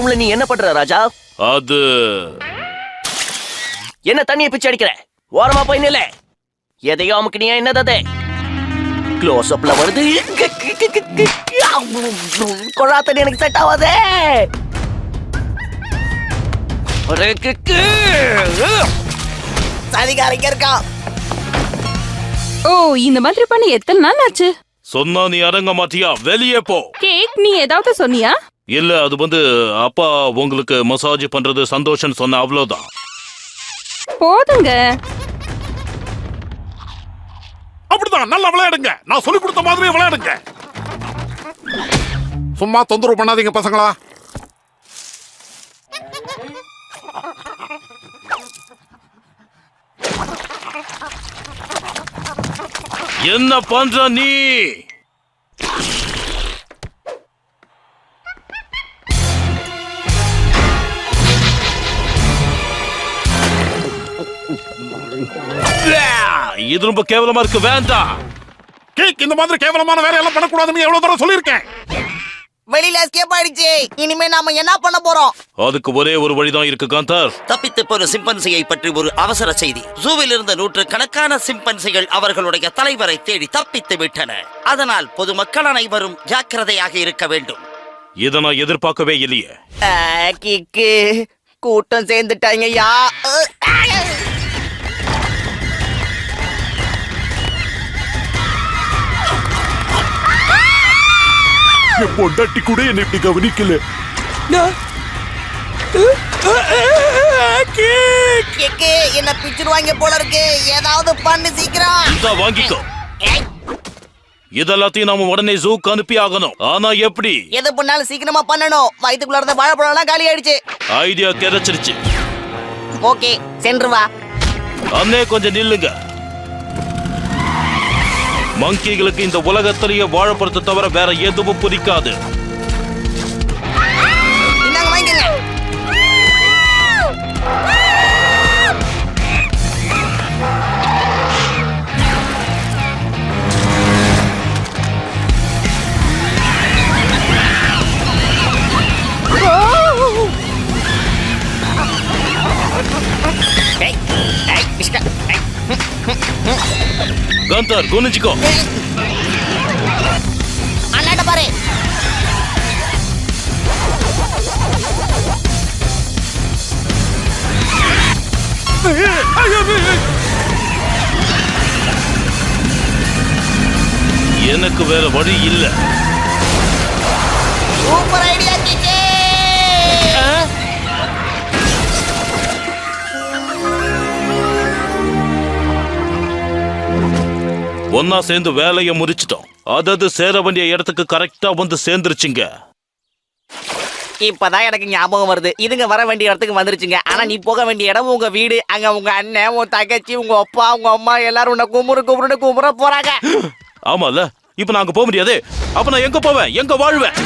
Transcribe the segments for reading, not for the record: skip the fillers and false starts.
ரூம்ல நீ என்ன பண்ற ராஜா? அது என்ன தண்ணியை பிச்சு அடிக்கிற? ஓரமா போய் நில்ல. எதையோ அமுக்குனியா என்னது அது? க்ளோஸ் அப்ல வருது. கொழா தண்ணி எனக்கு செட் ஆகாதே. சதிகாரங்க இருக்கா. ஓ, இந்த மாதிரி பண்ணி எத்தனை நாள் ஆச்சு? சொன்னா நீ அடங்க மாட்டியா? வெளியே போ. கேக், நீ ஏதாவது சொன்னியா? இல்ல, அது அப்பா உங்களுக்கு மசாஜ் பண்றது சந்தோஷம் சொன்ன, அவ்வளவுதான். போதுங்க. அப்படிதான், நல்லா விளையாடுங்க. நான் சொல்லி கொடுத்த மாதிரி விளையாடுங்க. சும்மா தொந்தரவு பண்ணாதீங்க பசங்களா. என்ன பண்ற நீ? இது ரொம்ப கேவலமா இருக்கு, வேண்டாம். கேக், இந்த மாதிரி கேவலமான வேலையெல்லாம் பண்ணக்கூடாதுன்னு எவ்வளவு தடவை சொல்லியிருக்கேன். வெளியில எஸ்கேப் ஆயிடுச்சு. இனிமே நாம என்ன பண்ண போறோம்? அதுக்கு ஒரே ஒரு வழிதான் இருக்கு காந்தார். தப்பித்து போற சிம்பன்சியை பற்றி ஒரு அவசர செய்தி. ஜூவில் இருந்த நூற்றுக்கணக்கான சிம்பன்சிகள் அவர்களுடைய தலைவரை தேடி தப்பித்து விட்டன. அதனால் பொதுமக்கள் அனைவரும் ஜாக்கிரதையாக இருக்க வேண்டும். இதை நான் எதிர்பார்க்கவே இல்லையே. கிக்கு, கூட்டம் சேர்ந்துட்டாங்க. என் பொண்டாட்டி கூட என்னை இப்படி கவனிக்கல. கிக்கு, என்ன பிச்சிருவாங்க போல இருக்கு. ஏதாவது பண்ணு சீக்கிரம். இந்தா வாங்கிக்கோ. இதெல்லாத்தையும் நாம உடனே ஜூக்கு அனுப்பி ஆகணும். ஆனா எப்படி? எது பண்ணாலும் சீக்கிரமா பண்ணணும். வயிற்றுக்குள்ள இருந்த வாழைப்பழம் காலி ஆயிடுச்சு. ஐடியா கிடைச்சிருச்சு. ஓகே, சென்று வா. அண்ணே, கொஞ்சம் நில்லுங்க. மங்கிகளுக்கு இந்த உலகத்திலேயே வாழைப்பழத்தை தவிர வேற எதுவும் பிடிக்காது. இந்தாங்க, வாங்கிக்கங்க. காந்தார், குனிஞ்சுக்கோ. அண்ணாட்ட பாரு. எனக்கு வேற வழி இல்ல. Super idea kick. ஒன்னா சேர்ந்து வேலையை முடிச்சிட்டோம். அதாவது சேர வேண்டிய இடத்துக்கு கரெக்டா வந்து சேர்ந்துருச்சுங்க. இப்பதான் எனக்கு ஞாபகம் வருது. இதுங்க வர வேண்டிய இடத்துக்கு வந்துருச்சுங்க. ஆனா நீ போக வேண்டிய இடம் உங்க வீடு. அங்க உங்க அண்ணன், உன் தங்கச்சி, உங்க அப்பா, உங்க அம்மா எல்லாரும் உன்னை கும்புற போறாங்க. ஆமால, இப்ப நாங்க போக முடியாது. அப்ப நான் எங்க போவேன்? எங்க வாழ்வேன்?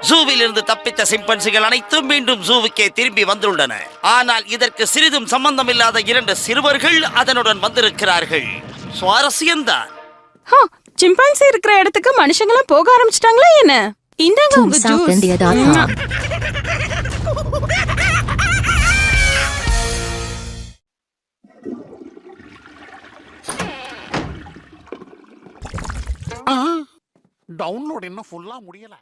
ஜூவில் இருந்து தப்பித்த சிம்பன்சிகள் அனைத்தும் மீண்டும் ஜூவுக்கே திரும்பி வந்துள்ளன. ஆனால் இதற்கு சிறிதும் சம்பந்தம் இல்லாத 2 சிறுவர்கள் அதனுடன் வந்திருக்கிறார்கள். சுவாரஸ்யம்தான். சிம்பான்சி இருக்கிற இடத்துக்கு மனுஷங்களாம் போக ஆரம்பிச்சிட்டாங்களா என்ன? இந்தாங்க உங்க ஜூஸ். டவுன்லோட் இன்னும் ஃபுல்லா முடியல.